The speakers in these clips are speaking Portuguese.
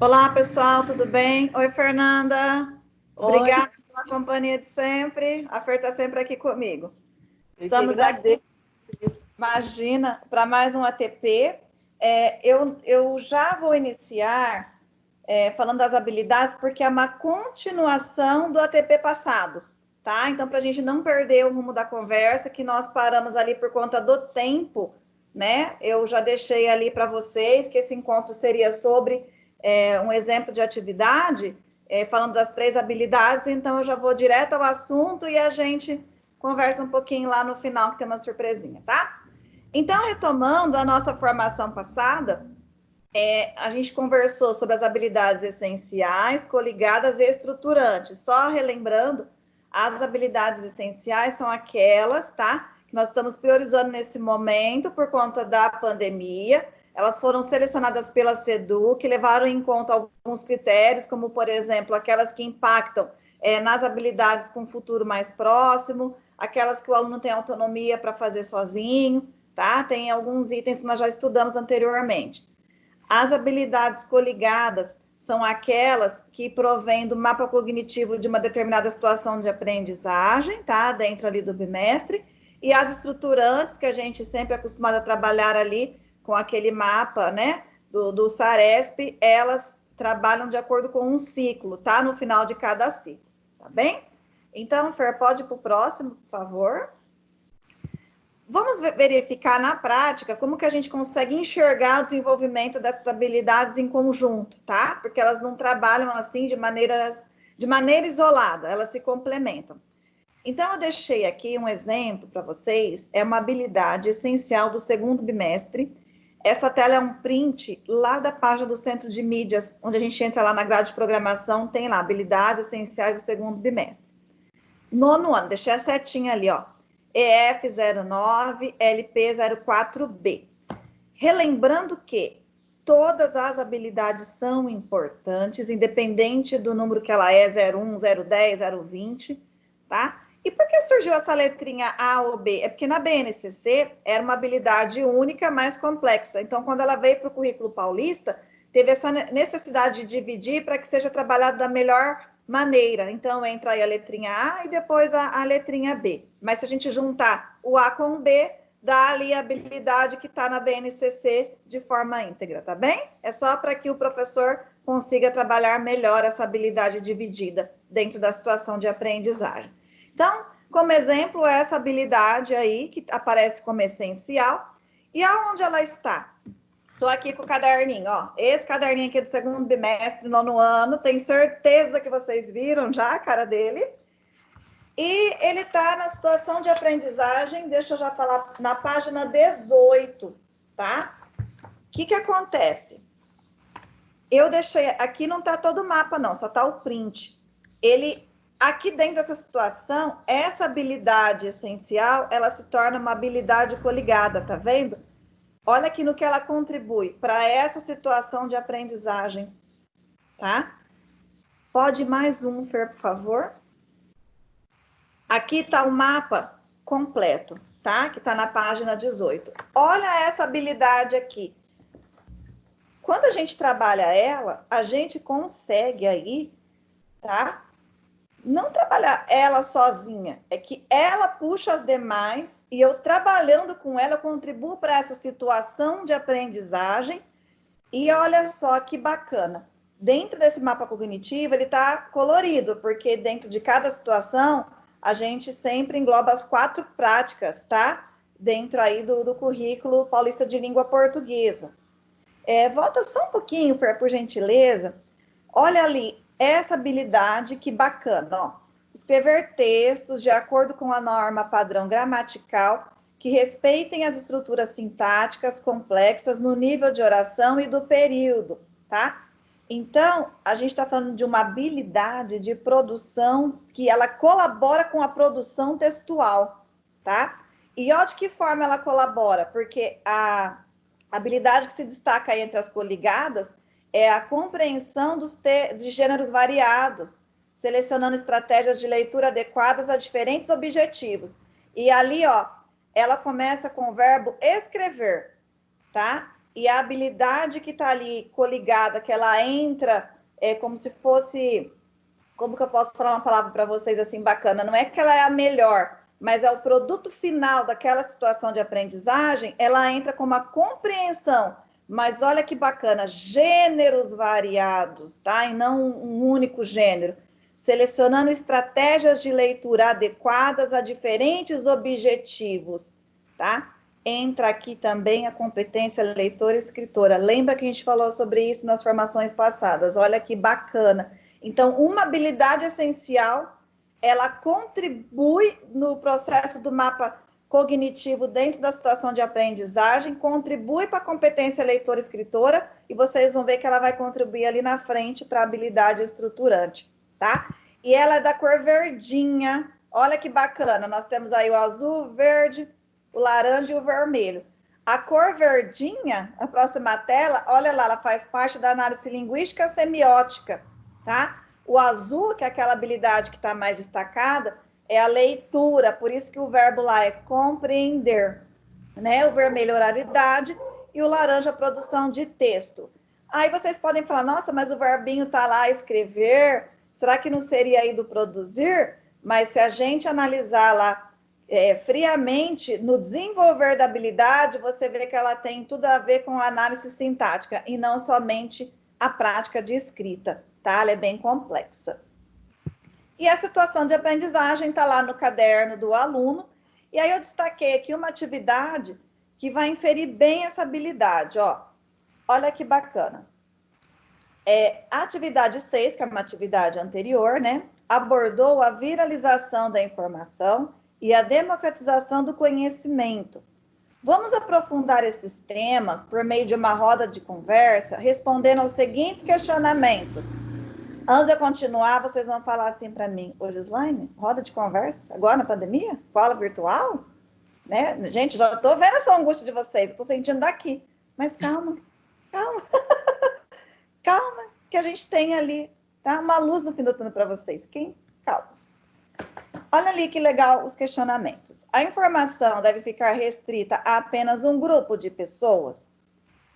Olá, pessoal, tudo bem? Oi, Fernanda. Oi, Obrigada pela companhia de sempre. A Fer está sempre aqui comigo. eu que Estamos agradeço. aqui, imagina, para mais um ATP. Eu já vou iniciar falando das habilidades, porque é uma continuação do ATP passado, tá? Então, para a gente não perder o rumo da conversa, que nós paramos ali por conta do tempo, né? Eu já deixei ali para vocês que esse encontro seria sobre um exemplo de atividade, falando das 3 habilidades, então eu já vou direto ao assunto e a gente conversa um pouquinho lá no final, que tem uma surpresinha, tá? Então, retomando a nossa formação passada, a gente conversou sobre as habilidades essenciais, coligadas e estruturantes. Só relembrando, as habilidades essenciais são aquelas, tá? Que nós estamos priorizando nesse momento por conta da pandemia. Elas foram selecionadas pela SEDU, que levaram em conta alguns critérios, como, por exemplo, aquelas que impactam nas habilidades com futuro mais próximo, aquelas que o aluno tem autonomia para fazer sozinho, tá? Tem alguns itens que nós já estudamos anteriormente. As habilidades coligadas são aquelas que provêm do mapa cognitivo de uma determinada situação de aprendizagem, tá? Dentro ali do bimestre. E as estruturantes, que a gente sempre é acostumado a trabalhar ali com aquele mapa, né? Do SARESP, elas trabalham de acordo com um ciclo, tá? No final de cada ciclo, tá bem? Então, Fer, pode ir para o próximo, por favor. Vamos verificar na prática como que a gente consegue enxergar o desenvolvimento dessas habilidades em conjunto, tá? Porque elas não trabalham assim de maneira isolada, elas se complementam. Então, eu deixei aqui um exemplo para vocês, é uma habilidade essencial do segundo bimestre. Essa tela é um print lá da página do Centro de Mídias, onde a gente entra lá na grade de programação, tem lá, habilidades essenciais do segundo bimestre. Nono ano, deixei a setinha ali, ó. EF09, LP04B. Relembrando que todas as habilidades são importantes, independente do número que ela é, 01, 010, 020, tá? E por que surgiu essa letrinha A ou B? É porque na BNCC era uma habilidade única, mais complexa. Então, quando ela veio para o currículo paulista, teve essa necessidade de dividir para que seja trabalhado da melhor maneira. Então, entra aí a letrinha A e depois a letrinha B. Mas se a gente juntar o A com o B, dá ali a habilidade que está na BNCC de forma íntegra, tá bem? É só para que o professor consiga trabalhar melhor essa habilidade dividida dentro da situação de aprendizagem. Então, como exemplo, essa habilidade aí, que aparece como essencial. E aonde ela está? Estou aqui com o caderninho, ó. Esse caderninho aqui é do segundo bimestre, nono ano. Tenho certeza que vocês viram já a cara dele. E ele está na situação de aprendizagem, deixa eu já falar, na página 18, tá? O que acontece? Eu deixei, aqui não está todo o mapa não, só está o print. Ele, aqui dentro dessa situação, essa habilidade essencial, ela se torna uma habilidade coligada, tá vendo? Olha aqui no que ela contribui para essa situação de aprendizagem, tá? Pode mais um, Fer, por favor? Aqui está o mapa completo, tá? Que está na página 18. Olha essa habilidade aqui. Quando a gente trabalha ela, a gente consegue aí, tá? Não trabalhar ela sozinha, é que ela puxa as demais e eu trabalhando com ela, eu contribuo para essa situação de aprendizagem. E olha só que bacana. Dentro desse mapa cognitivo, ele está colorido, porque dentro de cada situação, a gente sempre engloba as 4 práticas, tá? Dentro aí do currículo paulista de língua portuguesa. Volta só um pouquinho, por gentileza. Olha ali, essa habilidade, que bacana, ó. Escrever textos de acordo com a norma padrão gramatical que respeitem as estruturas sintáticas complexas no nível de oração e do período, tá? Então, a gente está falando de uma habilidade de produção que ela colabora com a produção textual, tá? E ó, de que forma ela colabora? Porque a habilidade que se destaca entre as coligadas é a compreensão de gêneros variados, selecionando estratégias de leitura adequadas a diferentes objetivos. E ali, ó, ela começa com o verbo escrever, tá? e a habilidade que está ali coligada, que ela entra como se fosse, como que eu posso falar uma palavra para vocês assim bacana? Não é que ela é a melhor, mas é o produto final daquela situação de aprendizagem, ela entra com uma compreensão. Mas olha que bacana, gêneros variados, tá? E não um único gênero. Selecionando estratégias de leitura adequadas a diferentes objetivos, tá? Entra aqui também a competência leitora e escritora. Lembra que a gente falou sobre isso nas formações passadas? Olha que bacana. Então, uma habilidade essencial, ela contribui no processo do mapa cognitivo dentro da situação de aprendizagem, contribui para a competência leitora e escritora, e vocês vão ver que ela vai contribuir ali na frente para a habilidade estruturante, tá? E ela é da cor verdinha. Olha que bacana, nós temos aí o azul, o verde, o laranja e o vermelho. A cor verdinha, a próxima tela, olha lá, ela faz parte da análise linguística semiótica, tá? O azul, que é aquela habilidade que está mais destacada, é a leitura, por isso que o verbo lá é compreender, né? O vermelho, oralidade, e o laranja, a produção de texto. Aí vocês podem falar, nossa, mas o verbinho tá lá, escrever, será que não seria aí do produzir? Mas se a gente analisar lá friamente, no desenvolver da habilidade, você vê que ela tem tudo a ver com a análise sintática, e não somente a prática de escrita, tá? Ela é bem complexa. E a situação de aprendizagem está lá no caderno do aluno. E aí eu destaquei aqui uma atividade que vai inferir bem essa habilidade, ó. Olha que bacana. A atividade 6, que é uma atividade anterior, né? Abordou a viralização da informação e a democratização do conhecimento. Vamos aprofundar esses temas por meio de uma roda de conversa, respondendo aos seguintes questionamentos. Antes de eu continuar, vocês vão falar assim para mim, ô Gislaine, roda de conversa, agora na pandemia? Fala virtual? Né? Gente, já estou vendo essa angústia de vocês, estou sentindo daqui. Mas calma, calma, calma, que a gente tem ali, tá? Uma luz no fim do túnel para vocês. Calma. Olha ali que legal os questionamentos. A informação deve ficar restrita a apenas um grupo de pessoas?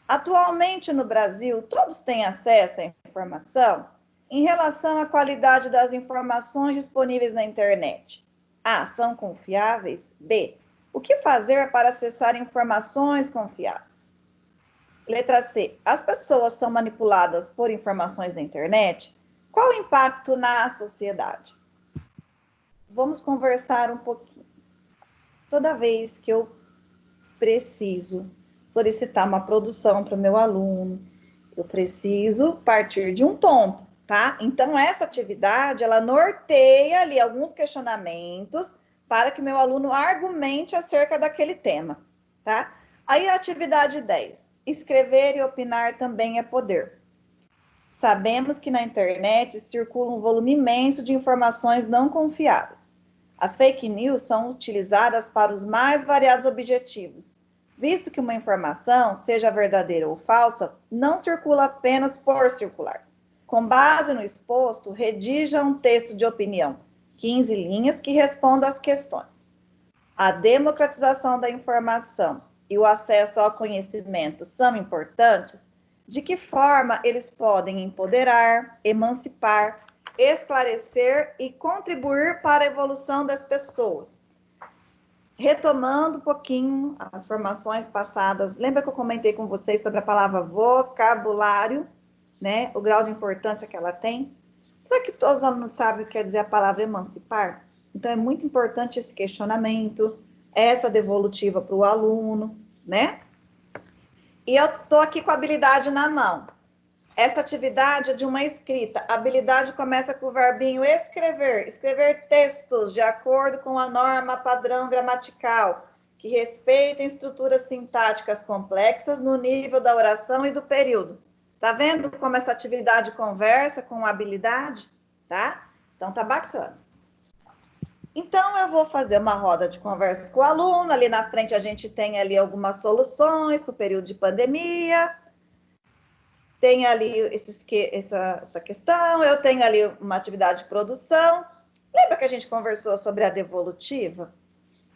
Atualmente no Brasil, todos têm acesso à informação? Em relação à qualidade das informações disponíveis na internet. A. São confiáveis? B. O que fazer para acessar informações confiáveis? Letra C. As pessoas são manipuladas por informações na internet? Qual o impacto na sociedade? Vamos conversar um pouquinho. Toda vez que eu preciso solicitar uma produção para o meu aluno, eu preciso partir de um ponto. Tá? Então, essa atividade, ela norteia ali alguns questionamentos para que meu aluno argumente acerca daquele tema, tá? Aí, a atividade 10. Escrever e opinar também é poder. Sabemos que na internet circula um volume imenso de informações não confiáveis. As fake news são utilizadas para os mais variados objetivos, visto que uma informação, seja verdadeira ou falsa, não circula apenas por circular. Com base no exposto, redija um texto de opinião, 15 linhas, que responda às questões. A democratização da informação e o acesso ao conhecimento são importantes? De que forma eles podem empoderar, emancipar, esclarecer e contribuir para a evolução das pessoas? Retomando um pouquinho as formações passadas, lembra que eu comentei com vocês sobre a palavra vocabulário? Né, o grau de importância que ela tem. Será que todos os alunos sabem o que quer dizer a palavra emancipar? Então, é muito importante esse questionamento, essa devolutiva para o aluno, né? E eu estou aqui com a habilidade na mão. Essa atividade é de uma escrita. A habilidade começa com o verbinho escrever. Escrever textos de acordo com a norma padrão gramatical, que respeitem estruturas sintáticas complexas no nível da oração e do período. Tá vendo como essa atividade conversa com a habilidade? Tá? Então, tá bacana. Então, eu vou fazer uma roda de conversa com o aluno. Ali na frente, a gente tem ali algumas soluções para o período de pandemia. Tem ali essa questão. Eu tenho ali uma atividade de produção. Lembra que a gente conversou sobre a devolutiva?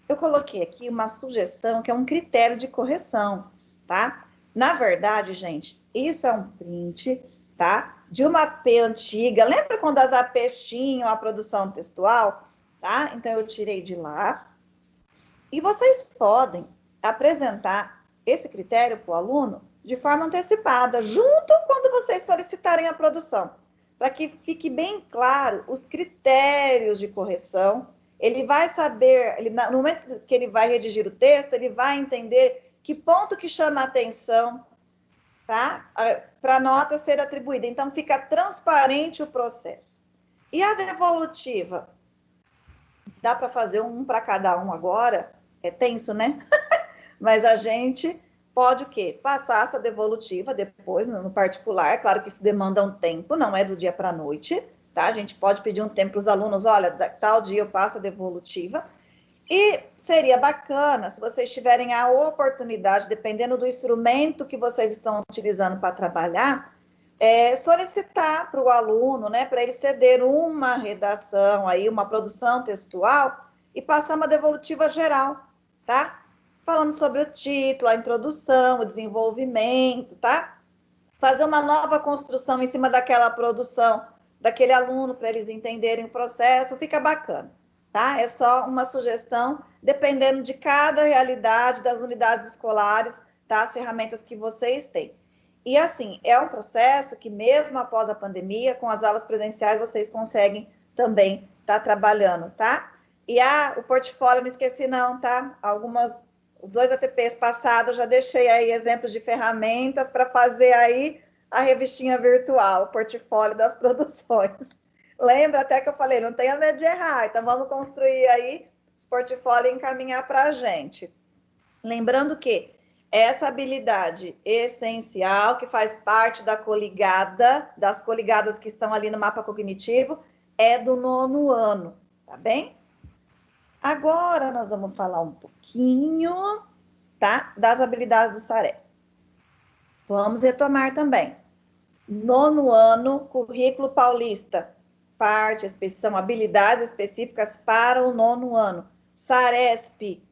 Eu coloquei aqui uma sugestão que é um critério de correção, tá? Na verdade, gente, isso é um print, tá? De uma AP antiga. Lembra quando as APs tinham a produção textual? Tá? Então, eu tirei de lá. E vocês podem apresentar esse critério para o aluno de forma antecipada, junto quando vocês solicitarem a produção, para que fique bem claro os critérios de correção. Ele vai saber, no momento que ele vai redigir o texto, ele vai entender que ponto que chama a atenção, tá? Para a nota ser atribuída. Então, fica transparente o processo. E a devolutiva? Dá para fazer um para cada um agora? É tenso, né? Mas a gente pode o quê? Passar essa devolutiva depois, no particular. Claro que isso demanda um tempo, não é do dia para a noite, tá? A gente pode pedir um tempo para os alunos, olha, tal dia eu passo a devolutiva. E seria bacana, se vocês tiverem a oportunidade, dependendo do instrumento que vocês estão utilizando para trabalhar, solicitar para o aluno, né, para ele ceder uma redação, aí, uma produção textual, e passar uma devolutiva geral, tá? Falando sobre o título, a introdução, o desenvolvimento, tá? Fazer uma nova construção em cima daquela produção, daquele aluno, para eles entenderem o processo, fica bacana, tá? É só uma sugestão, dependendo de cada realidade das unidades escolares, tá? As ferramentas que vocês têm. E assim, é um processo que mesmo após a pandemia, com as aulas presenciais, vocês conseguem também estar trabalhando, tá? E o portfólio, não esqueci não, tá? Os 2 ATPs passados, já deixei aí exemplos de ferramentas para fazer aí a revistinha virtual, o portfólio das produções. Lembra até que eu falei, não tenha medo de errar, então vamos construir aí os portfólios e encaminhar para a gente. Lembrando que essa habilidade essencial, que faz parte da coligada, das coligadas que estão ali no mapa cognitivo, é do 9º ano, tá bem? Agora nós vamos falar um pouquinho, tá, das habilidades do SARESP. Vamos retomar também. 9º ano, currículo paulista, são habilidades específicas para o 9º ano. SARESP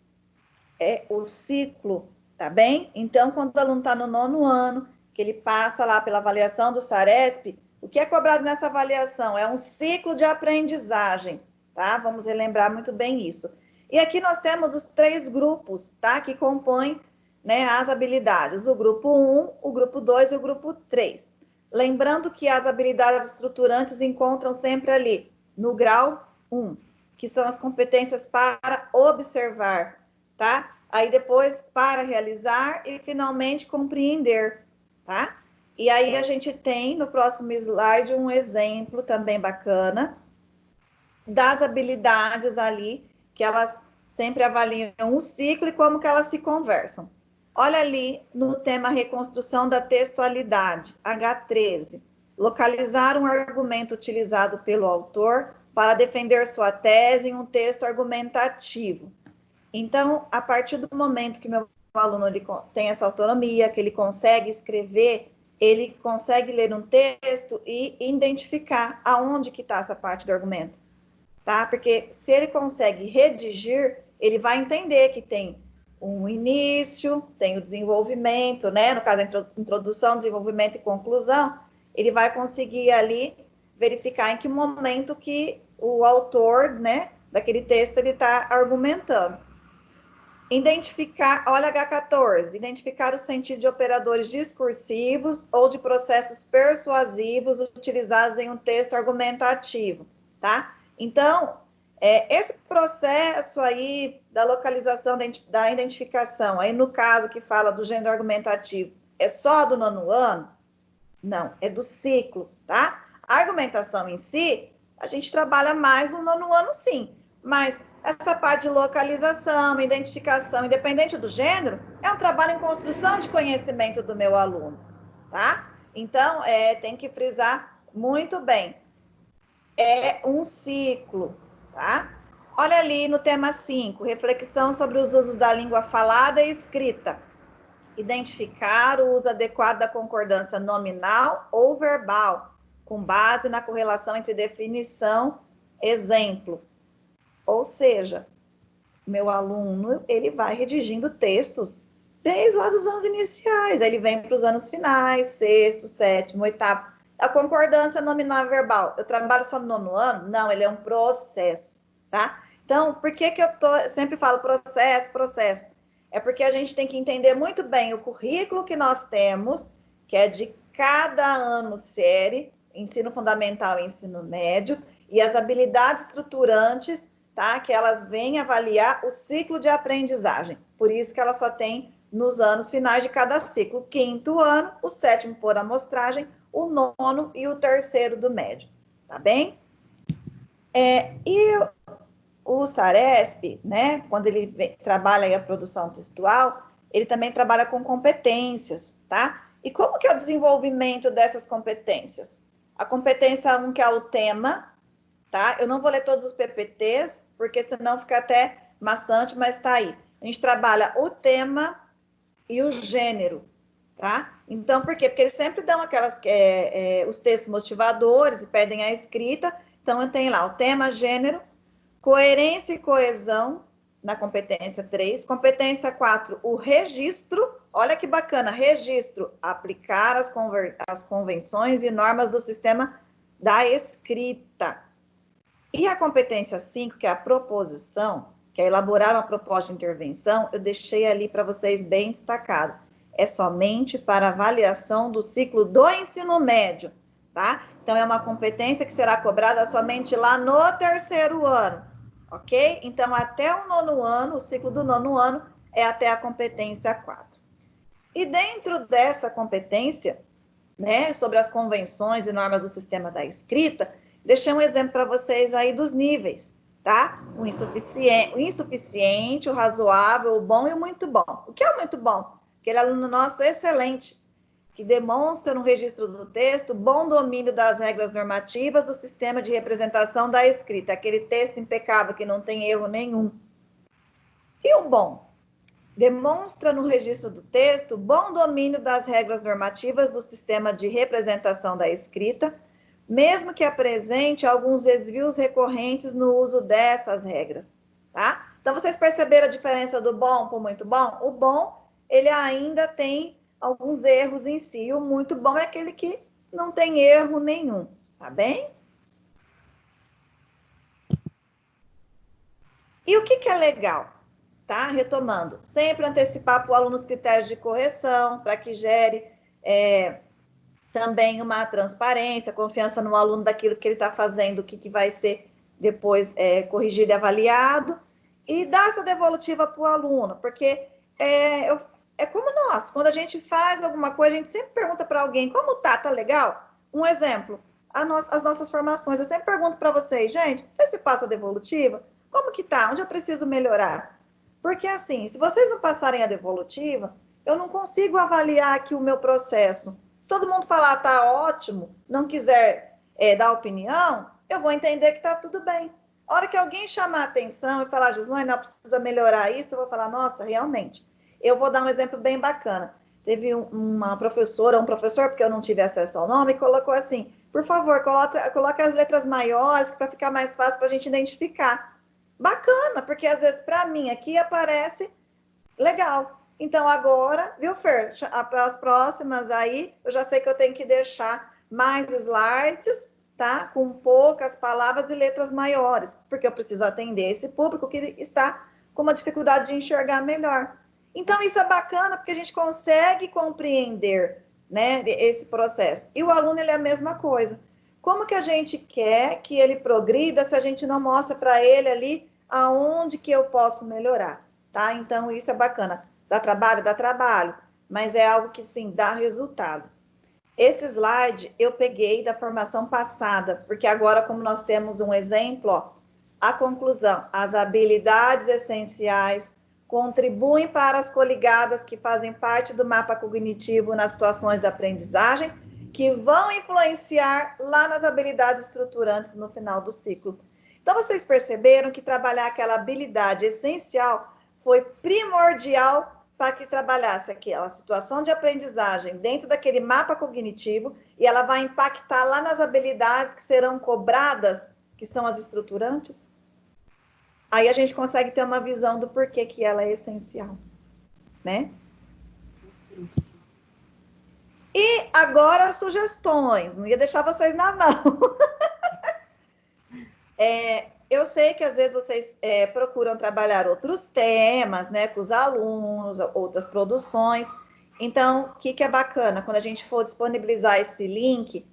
é o ciclo, tá bem? Então, quando o aluno está no 9º ano, que ele passa lá pela avaliação do SARESP, o que é cobrado nessa avaliação? É um ciclo de aprendizagem, tá? Vamos relembrar muito bem isso. E aqui nós temos os 3 grupos, tá? Que compõem, né, as habilidades. O grupo 1, o grupo 2 e o grupo 3. Lembrando que as habilidades estruturantes encontram sempre ali, no grau 1, que são as competências para observar, tá? Aí depois para realizar e finalmente compreender, tá? E aí a gente tem no próximo slide um exemplo também bacana das habilidades ali que elas sempre avaliam o ciclo e como que elas se conversam. Olha ali no tema reconstrução da textualidade, H13, localizar um argumento utilizado pelo autor para defender sua tese em um texto argumentativo. Então, a partir do momento que meu aluno ele tem essa autonomia, que ele consegue escrever, ele consegue ler um texto e identificar aonde que está essa parte do argumento, tá? Porque se ele consegue redigir, ele vai entender que tem um início, tem o desenvolvimento, né? No caso, a introdução, desenvolvimento e conclusão, ele vai conseguir ali verificar em que momento que o autor, né, daquele texto, ele está argumentando. Identificar, olha H14, identificar o sentido de operadores discursivos ou de processos persuasivos utilizados em um texto argumentativo, tá? Então, esse processo aí da localização, da identificação, aí no caso que fala do gênero argumentativo, é só do 9º ano? Não, é do ciclo, tá? A argumentação em si, a gente trabalha mais no 9º ano, sim, mas essa parte de localização, identificação, independente do gênero, é um trabalho em construção de conhecimento do meu aluno, tá? Então, tem que frisar muito bem. É um ciclo, tá? Olha ali no tema 5, reflexão sobre os usos da língua falada e escrita. Identificar o uso adequado da concordância nominal ou verbal, com base na correlação entre definição, exemplo. Ou seja, meu aluno, ele vai redigindo textos Desde lá dos anos iniciais, aí ele vem para os anos finais, sexto, sétimo, oitavo. A concordância nominal verbal, eu trabalho só no nono ano? Não, ele é um processo, tá? Então, por que eu sempre falo processo, processo? É porque a gente tem que entender muito bem o currículo que nós temos, que é de cada ano série, ensino fundamental e ensino médio, e as habilidades estruturantes, tá? Que elas vêm avaliar o ciclo de aprendizagem. Por isso que ela só tem nos anos finais de cada ciclo. O quinto ano, o sétimo por amostragem, o nono e o terceiro do médio, tá bem? E o SARESP, né, quando ele trabalha a produção textual, ele também trabalha com competências, tá? E como que é o desenvolvimento dessas competências? A competência 1, que é o tema, tá? Eu não vou ler todos os PPTs, porque senão fica até maçante, mas tá aí. A gente trabalha o tema e o gênero, tá? Então, por quê? Porque eles sempre dão os textos motivadores e pedem a escrita. Então, eu tenho lá o tema, gênero, coerência e coesão na competência 3. Competência 4, o registro. Olha que bacana, registro, aplicar as convenções e normas do sistema da escrita. E a competência 5, que é a proposição, que é elaborar uma proposta de intervenção, eu deixei ali para vocês bem destacado. É somente para avaliação do ciclo do ensino médio, tá? Então, é uma competência que será cobrada somente lá no terceiro ano, ok? Então, até o nono ano, o ciclo do nono ano é até a competência 4. E dentro dessa competência, né, sobre as convenções e normas do sistema da escrita, deixei um exemplo para vocês aí dos níveis, tá? O insuficiente, o razoável, o bom e o muito bom. O que é o muito bom? Aquele aluno nosso excelente, que demonstra no registro do texto bom domínio das regras normativas do sistema de representação da escrita, aquele texto impecável que não tem erro nenhum. E o bom? Demonstra no registro do texto bom domínio das regras normativas do sistema de representação da escrita, mesmo que apresente alguns desvios recorrentes no uso dessas regras, tá? Então, vocês perceberam a diferença do bom para o muito bom? O bom, ele ainda tem alguns erros em si, o muito bom é aquele que não tem erro nenhum, tá bem? E o que é legal? Tá? Retomando, sempre antecipar para o aluno os critérios de correção, para que gere também uma transparência, confiança no aluno daquilo que ele está fazendo, o que vai ser depois corrigido e avaliado, e dar essa devolutiva para o aluno, porque é como nós, quando a gente faz alguma coisa, a gente sempre pergunta para alguém, como tá legal? Um exemplo, as nossas formações, eu sempre pergunto para vocês, gente, vocês me passam a devolutiva? Como que tá? Onde eu preciso melhorar? Porque assim, se vocês não passarem a devolutiva, eu não consigo avaliar aqui o meu processo. Se todo mundo falar tá ótimo, não quiser dar opinião, eu vou entender que tá tudo bem. A hora que alguém chamar a atenção e falar, Gislaine, não precisa melhorar isso, eu vou falar, nossa, realmente. Eu vou dar um exemplo bem bacana. Teve uma professora, um professor, porque eu não tive acesso ao nome, colocou assim, por favor, coloca as letras maiores para ficar mais fácil para a gente identificar. Bacana, porque às vezes para mim aqui aparece legal. Então agora, viu, Fer? Para as próximas aí, eu já sei que eu tenho que deixar mais slides, tá? Com poucas palavras e letras maiores, porque eu preciso atender esse público que está com uma dificuldade de enxergar melhor. Então isso é bacana porque a gente consegue compreender, né, esse processo. E o aluno, ele é a mesma coisa. Como que a gente quer que ele progrida se a gente não mostra para ele ali aonde que eu posso melhorar, tá? Então, isso é bacana. Dá trabalho, mas é algo que, sim, dá resultado. Esse slide eu peguei da formação passada, porque agora, como nós temos um exemplo, ó, a conclusão, as habilidades essenciais contribuem para as coligadas que fazem parte do mapa cognitivo nas situações de aprendizagem, que vão influenciar lá nas habilidades estruturantes no final do ciclo. Então, vocês perceberam que trabalhar aquela habilidade essencial foi primordial para que trabalhasse aquela situação de aprendizagem dentro daquele mapa cognitivo e ela vai impactar lá nas habilidades que serão cobradas, que são as estruturantes? Aí a gente consegue ter uma visão do porquê que ela é essencial, né? E agora, sugestões. Não ia deixar vocês na mão. Eu sei que às vezes vocês procuram trabalhar outros temas, né, com os alunos, outras produções. Então, o que é bacana? Quando a gente for disponibilizar esse link,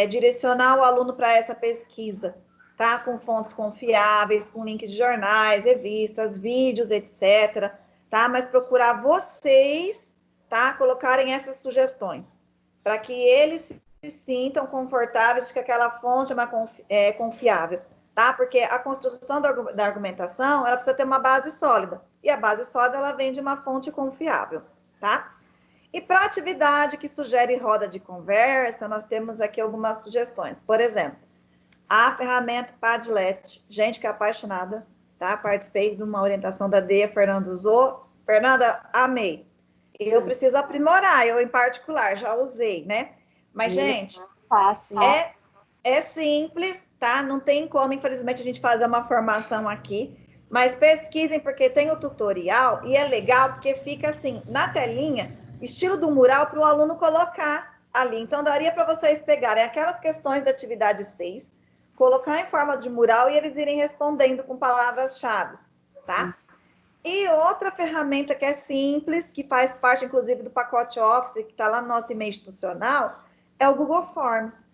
direcionar o aluno para essa pesquisa, tá? Com fontes confiáveis, com links de jornais, revistas, vídeos, etc. Tá? Mas procurar vocês, tá? Colocarem essas sugestões, para que eles se sintam confortáveis de que aquela fonte é confiável. Tá? Porque a construção da argumentação, ela precisa ter uma base sólida. E a base sólida, ela vem de uma fonte confiável, tá? E para atividade que sugere roda de conversa, nós temos aqui algumas sugestões. Por exemplo, a ferramenta Padlet. Gente que é apaixonada, tá? Participei de uma orientação da DEA, Fernanda usou. Fernanda, amei. Eu preciso aprimorar, eu em particular, já usei, né? Mas, gente, fácil, né? É simples, tá? Não tem como, infelizmente, a gente fazer uma formação aqui, mas pesquisem, porque tem o tutorial e é legal, porque fica assim, na telinha, estilo do mural para o aluno colocar ali. Então, daria para vocês pegarem aquelas questões da atividade 6, colocar em forma de mural e eles irem respondendo com palavras-chave, tá? Isso. E outra ferramenta que é simples, que faz parte, inclusive, do pacote Office, que está lá no nosso e-mail institucional, é o Google Forms.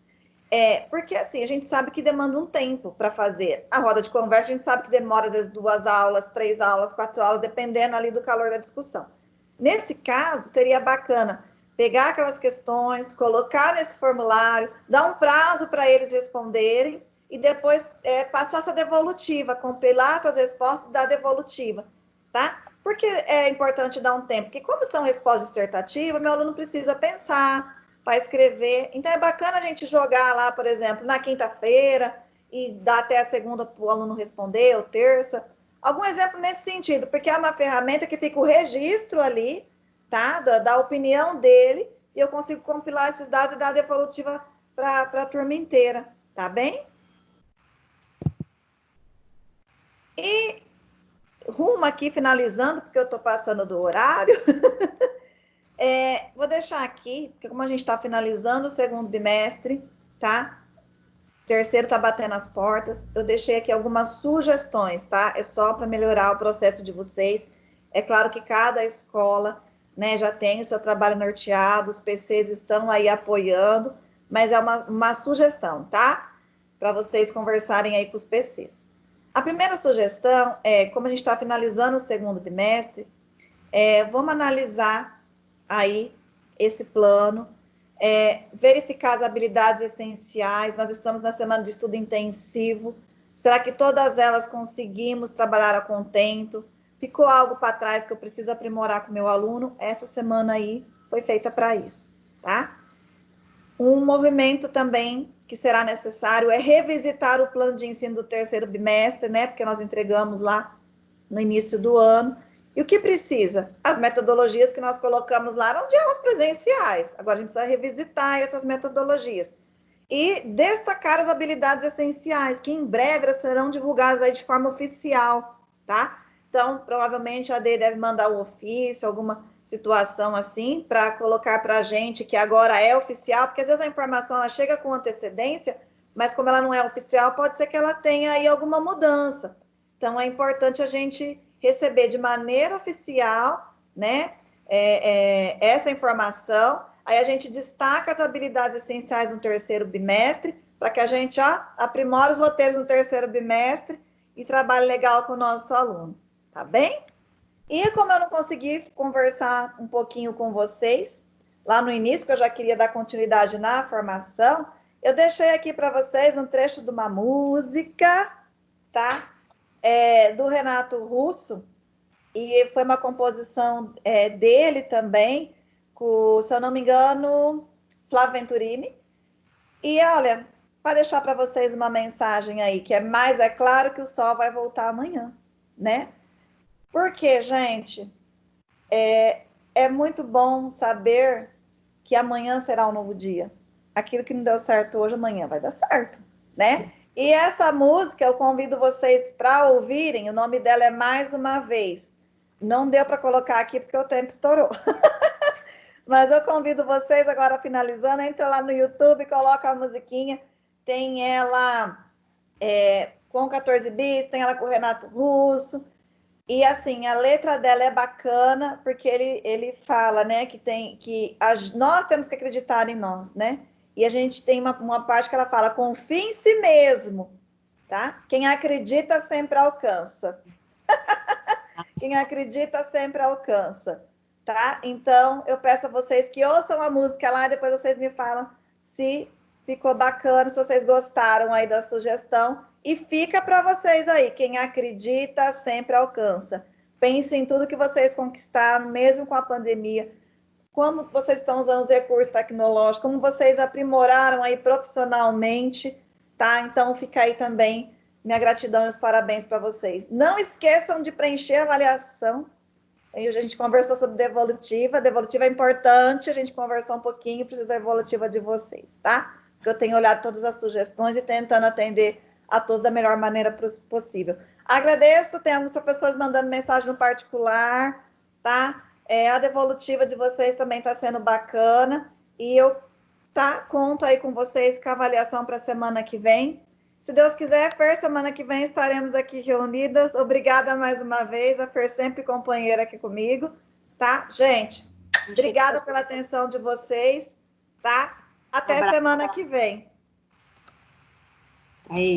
Porque assim, a gente sabe que demanda um tempo para fazer. A roda de conversa, a gente sabe que demora, às vezes, 2 aulas, 3 aulas, 4 aulas, dependendo ali do calor da discussão. Nesse caso, seria bacana pegar aquelas questões, colocar nesse formulário, dar um prazo para eles responderem e depois passar essa devolutiva, compilar essas respostas e dar devolutiva, tá? Por que é importante dar um tempo? Porque como são respostas dissertativas, meu aluno precisa pensar, para escrever. Então, é bacana a gente jogar lá, por exemplo, na quinta-feira e dar até a segunda para o aluno responder, ou terça. Algum exemplo nesse sentido, porque é uma ferramenta que fica o registro ali, tá? Da opinião dele, e eu consigo compilar esses dados e dar a devolutiva para a turma inteira, tá bem? E rumo aqui, finalizando, porque eu estou passando do horário. Vou deixar aqui, porque como a gente está finalizando o segundo bimestre, tá? Terceiro está batendo as portas. Eu deixei aqui algumas sugestões, tá? É só para melhorar o processo de vocês. É claro que cada escola, né, já tem o seu trabalho norteado, os PCs estão aí apoiando, mas é uma sugestão, tá? Para vocês conversarem aí com os PCs. A primeira sugestão é, como a gente está finalizando o segundo bimestre, vamos analisar aí esse plano, verificar as habilidades essenciais. Nós estamos na semana de estudo intensivo. Será que todas elas conseguimos trabalhar a contento? Ficou algo para trás que eu preciso aprimorar com o meu aluno? Essa semana aí foi feita para isso, tá? Um movimento também que será necessário é revisitar o plano de ensino do terceiro bimestre, né? Porque nós entregamos lá no início do ano. E o que precisa? As metodologias que nós colocamos lá eram de aulas presenciais. Agora a gente precisa revisitar essas metodologias. E destacar as habilidades essenciais, que em breve elas serão divulgadas aí de forma oficial, tá? Então, provavelmente a AD deve mandar o ofício, alguma situação assim, para colocar para a gente que agora é oficial, porque às vezes a informação ela chega com antecedência, mas como ela não é oficial, pode ser que ela tenha aí alguma mudança. Então, é importante a gente receber de maneira oficial, né, essa informação. Aí a gente destaca as habilidades essenciais no terceiro bimestre, para que a gente aprimore os roteiros no terceiro bimestre e trabalhe legal com o nosso aluno, tá bem? E como eu não consegui conversar um pouquinho com vocês lá no início, porque eu já queria dar continuidade na formação, eu deixei aqui para vocês um trecho de uma música, tá? Do Renato Russo, e foi uma composição dele também, com, se eu não me engano, Flávio Venturini. E olha, para deixar para vocês uma mensagem aí, que é claro que o sol vai voltar amanhã, né? Porque, gente, é muito bom saber que amanhã será um novo dia. Aquilo que não deu certo hoje, amanhã vai dar certo, né? E essa música, eu convido vocês para ouvirem, o nome dela é Mais Uma Vez. Não deu para colocar aqui porque o tempo estourou. Mas eu convido vocês agora, finalizando, entra lá no YouTube, coloca a musiquinha, tem ela com 14 bis, tem ela com o Renato Russo, e assim, a letra dela é bacana, porque ele fala, né, nós temos que acreditar em nós, né? E a gente tem uma parte que ela fala, confie em si mesmo, tá? Quem acredita sempre alcança. Quem acredita sempre alcança, tá? Então, eu peço a vocês que ouçam a música lá e depois vocês me falam se ficou bacana, se vocês gostaram aí da sugestão. E fica para vocês aí, quem acredita sempre alcança. Pense em tudo que vocês conquistaram, mesmo com a pandemia, como vocês estão usando os recursos tecnológicos, como vocês aprimoraram aí profissionalmente, tá? Então fica aí também minha gratidão e os parabéns para vocês. Não esqueçam de preencher a avaliação. A gente conversou sobre devolutiva é importante, a gente conversou um pouquinho, precisa da devolutiva de vocês, tá? Porque eu tenho olhado todas as sugestões e tentando atender a todos da melhor maneira possível. Agradeço, tem alguns professores mandando mensagem no particular, tá? A devolutiva de vocês também está sendo bacana, e eu conto aí com vocês com a avaliação para a semana que vem. Se Deus quiser, Fer, semana que vem estaremos aqui reunidas. Obrigada mais uma vez, a Fer sempre companheira aqui comigo, tá? Gente, obrigada pela atenção de vocês, tá? Até semana que vem. Aí.